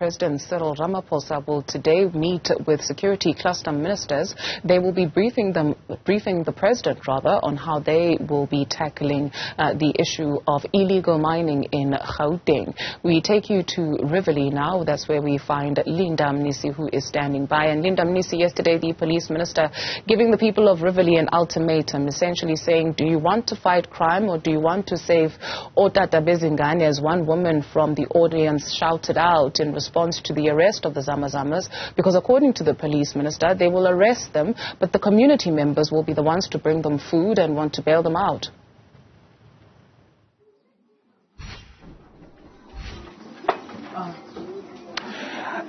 President Cyril Ramaphosa will today meet with security cluster ministers. They will be briefing the president on how they will be tackling the issue of illegal mining in Gauteng. We take you to Riverlea now. That's where we find Mnisi, who is standing by. And Mnisi, yesterday the police minister giving the people of Riverlea an ultimatum, essentially saying, do you want to fight crime or do you want to save Otata Bezingane, as one woman from the audience shouted out in response to the arrest of the zamas, because according to the police minister, they will arrest them, but the community members will be the ones to bring them food and want to bail them out.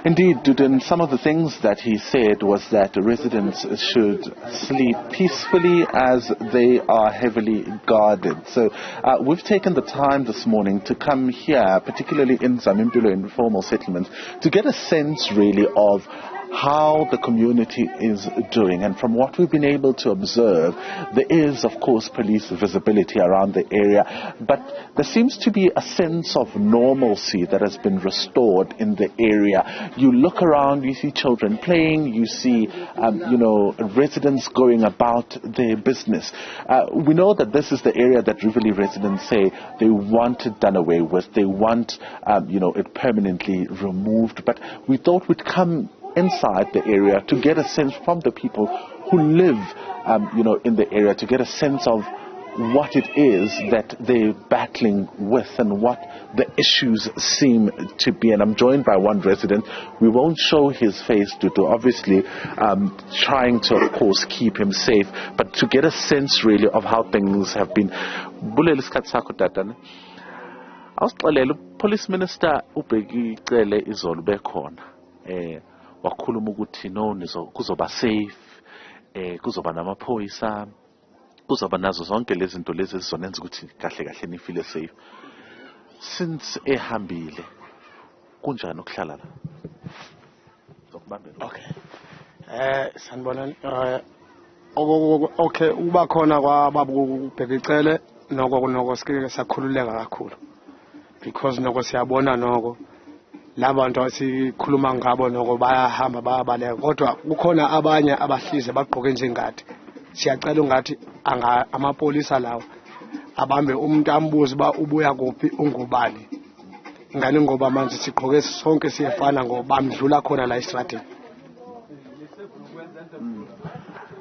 Indeed, Duden, some of the things that he said was that residents should sleep peacefully as they are heavily guarded. So we've taken the time this morning to come here, particularly in Zamimpilo informal settlement, to get a sense really of how the community is doing. And from what we've been able to observe, there is, of course, police visibility around the area, but there seems to be a sense of normalcy that has been restored in the area. You look around, you see children playing, you see, residents going about their business. We know that this is the area that Riverlea residents say they want it done away with. They want, it permanently removed. But we thought we'd come inside the area to get a sense from the people who live, in the area, to get a sense of what it is that they're battling with and what the issues seem to be. And I'm joined by one resident. We won't show his face due to obviously trying to, of course, keep him safe, but to get a sense really of how things have been. Police Minister Bheki Cele izolo bekhona wakhuluma ukuthi no kuzoba safe, kuzoba namaphoyisa, kuzoba nazo zonke lezi zinto lezi ezizonenza ukuthi kahle kahle nifile safe. Since ehambile kunjani ukuhlala la? Okay. Sanibona. Okay, uba khona kwababa uBheki Cele noko sike sakhululeka kakhulu. Because noko siyabona noko labantu asikhuluma ngabo noko bayahamba bayabaleka, kodwa kukhona abanye abahlize bagqoke njengathi. Siyacela ungathi amapolisa lawo abambe umuntu ambuze ba ubuya kuphi ungubani. Ngani ngoba manje sigqoke sonke siyefana ngoba bamdlula khona la estradini.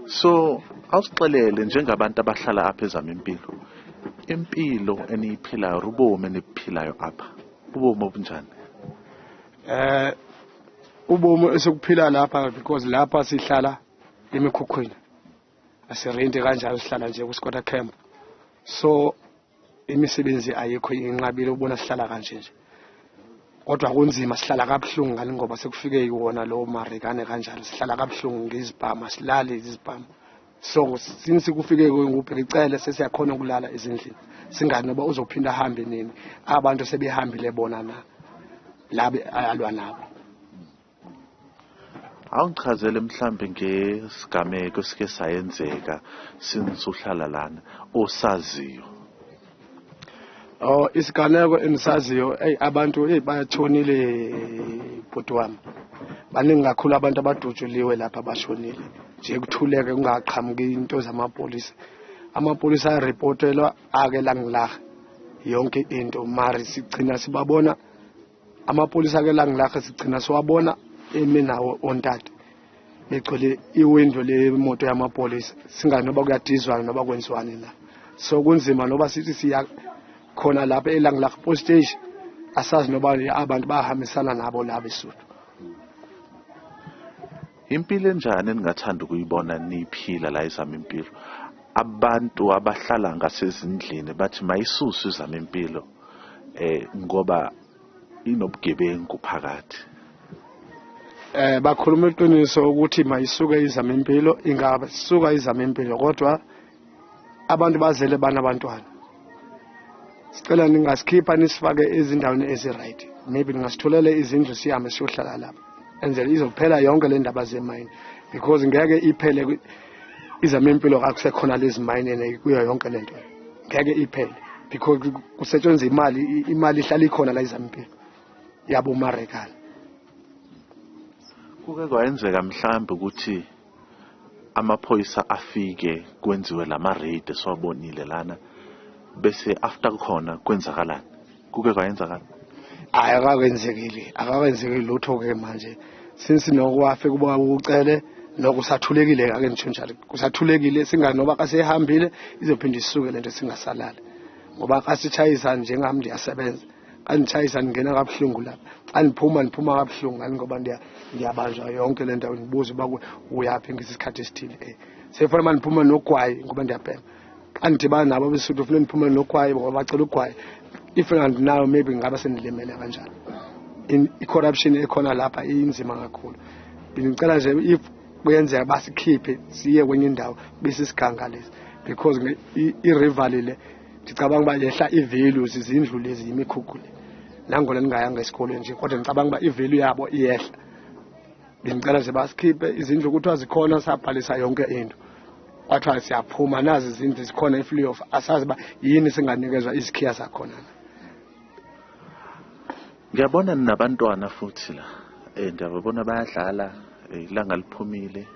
So awusixelele njengabantu abahlala apha eZamimpilo, impilo eniyiphilayo, ubomi eniphilayo apha, ubomi obunjani? Ubomi esikuphila lapha, because lapha sihlala emikhukhwini, asirenti kanjalo, sihlala nje kuScota camp. So imisebenzi ayikho inqabile, ubona sihlala kanje nje, kodwa kunzima, sihlala kabuhlungu ngani ngoba sekufike iwona lo marekane kanjalo, sihlala kabuhlungu ngizibhama, silale izibhama. So since kufike uBheki Cele sesiyakhona ukulala ezindlini, singani noba uzophinda ahambe nini, abantu sebehambile bona na labe alwa nabo. Awungichazele mhlambe ngesigameko sike sayenzeka since uhlala lana osaziyo. Isiganeko engisaziyo, abantu bayatshonile bhuti wami. Baningi kakhulu abantu abadutshuliwe lapha bashonile. Nje kuthuleke kungaqhamuki into zamapolisa. Amapolisa areportelwa ake langilaga yonke into, mari sigcina sibabona amapolisa ke langilaga, sigcina siwabona eminawo ontati begcwele iwindow lemoto yamapolisa, singani noba kuyadizwa noba kwenziwani la. So kunzima noba sithi siya khona lapha elangilaga post station, asazi noba abantu bahambisana nabo la beSuthu. Impilo enjani engathanda ukuyibona niphila la eZamimpilo? Abantu abahlala ngasezindlini bathi mayisusu iZamimpilo ngoba inobugebengu phakathi. Bakhuluma iqiniso ukuthi mayisuke iZamimpilo, ingasuka iZamimpilo, kodwa abantu bazele banabantwana. Sicela ningasikhipha nisifake ezindaweni eziright. Maybe ningasitholele izindlu sihambe siyohlala lapha. Enzele izophela yonke le ndaba zemayini, because ngeke iphele iZamimpilo akusekhona lezi mayini kuyo yonke lento. Ngeke iphele because kusetshenzwa imali ihlala ikhona la eZamimpilo yabo marekana. Kuke kwayenzeka mhlambe ukuthi amaphoyisa afike kwenziwe lama raid esiwabonile lana bese after khona kwenzakalani? Kuke kwayenzakala? Akakwenzekile lutho ke manje. Since nokwafe kuba ucele nokusathulekile ake ngisho njalo. Kusathulekile singanoba kasehambile izophinda isuke lento singasalala. Ngoba kasitshayisa njengami ndiyasebenza. Kanitshayisa ngena kabuhlungu lapha. Aniphuma kabuhlungu ngani ngoba ndiyabanjwa yonke le ndawo ngibuza uba uyaphi ngesikhathi esithile. Sefuna maniphuma nogwayi ngoba ndiyabhema. Andibana nabo besuthu ufuna niphuma nogwayi ngoba bacela ugwayi. If now maybe ngaba sendilemele kanjalo. I-corruption ekhona lapha inzima kakhulu. Ngicela nje if kuyenzeka basikhiphe siye kwenye indawo bese siganga lesi because i-Riverlea le ngicabanga ba yehla i-values izindlu lezi imikhukhu le. Nangona ningayanga esikolweni nje kodwa ngicabanga ba i-value yabo iyehla. Ngicela nje basikhiphe izindlu ukuthi azikhona sabhalisa yonke into. Wathi siyaphuma nazi izindlu zikhona i-free of asazi ba yini singanikezwa izikhiya zakhona. Ngiyabona nabantwana futhi la ndiyabona bayadlala ilanga liphumile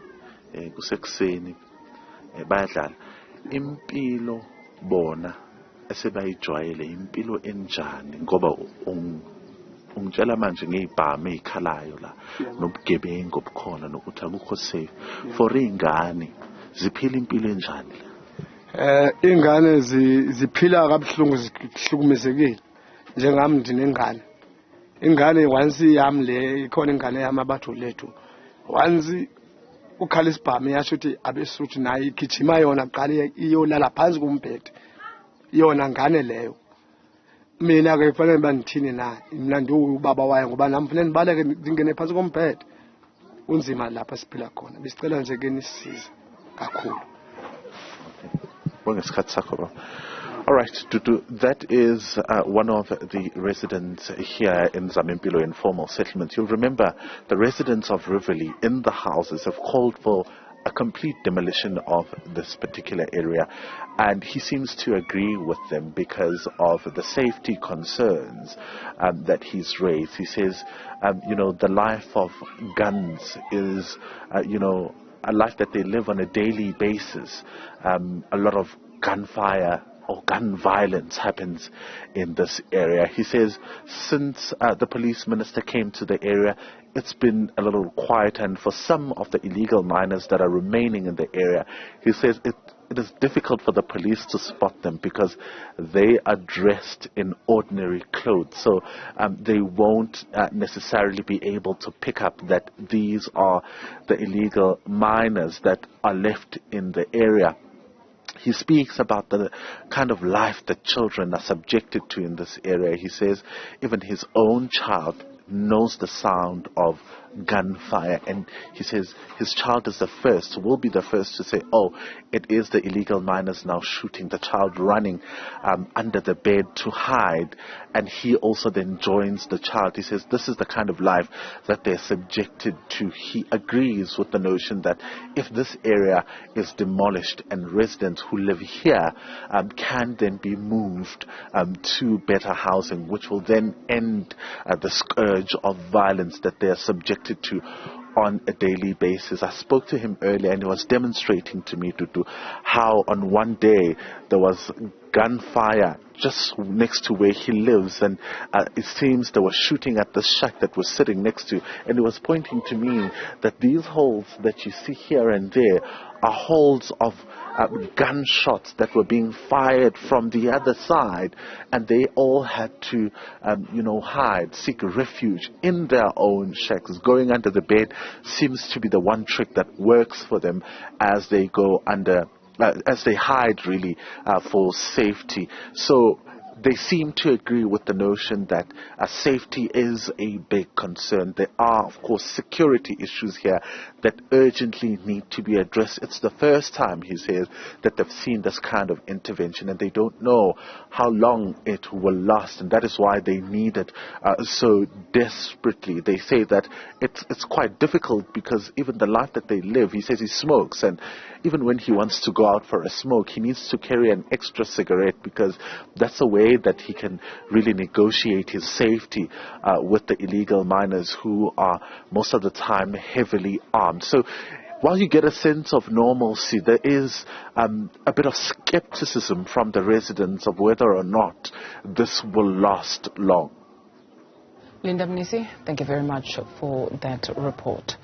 kusekuseni bayadlala impilo bona esebayijwayele impilo enjani ngoba ungitshela manje ngezibhamu ezikhalayo la nobugebengu obukhona nokuthi akukho safe for ingane ziphila impilo enjani la ingane ziphila kabuhlungu zihlukumezekile njengami ndinengane. Ingane once yami le ikhona ingane yami abathu lethu once ukhala isibhamu yasho ukuthi abesuthi naye igijima yona qale iyolala phansi kumbhede yona ngane leyo. Mina ke kufanele bandithini na mina ndiubaba wayo ngoba nami kufanele nibaleke ngingene phansi kombhede. Unzima lapha siphila khona besicela nje ke nisisize kakhulu. Ngesikhathi sakho. All right, that is one of the residents here in Zamimpilo informal settlement. You'll remember the residents of Riverlea in the houses have called for a complete demolition of this particular area, and he seems to agree with them because of the safety concerns that he's raised. He says, the life of guns is, a life that they live on a daily basis. A lot of gunfire or gun violence happens in this area. He says since the police minister came to the area, it's been a little quiet, and for some of the illegal miners that are remaining in the area, he says it is difficult for the police to spot them because they are dressed in ordinary clothes, so they won't necessarily be able to pick up that these are the illegal miners that are left in the area. He speaks about the kind of life that children are subjected to in this area. He says even his own child knows the sound of gunfire, and he says his child is will be the first to say, oh, it is the illegal miners now shooting. The child running under the bed to hide, and he also then joins the child. He says this is the kind of life that they're subjected to. He agrees with the notion that if this area is demolished and residents who live here can then be moved to better housing, which will then end the scourge of violence that they are subjected to on a daily basis. I spoke to him earlier and he was demonstrating to me how on one day there was gunfire just next to where he lives, and it seems they were shooting at the shack that was sitting next to, and he was pointing to me that these holes that you see here and there are holes of gunshots that were being fired from the other side, and they all had to hide, seek refuge in their own shacks. Going under the bed seems to be the one trick that works for them as they go under as they hide really for safety. So they seem to agree with the notion that safety is a big concern. There are, of course, security issues here that urgently need to be addressed. It's the first time, he says, that they've seen this kind of intervention, and they don't know how long it will last, and that is why they need it so desperately. They say that it's quite difficult because even the life that they live, he says he smokes, and even when he wants to go out for a smoke, he needs to carry an extra cigarette because that's a way afraid that he can really negotiate his safety with the illegal miners who are most of the time heavily armed. So while you get a sense of normalcy, there is a bit of skepticism from the residents of whether or not this will last long. Linda Mnisi, thank you very much for that report.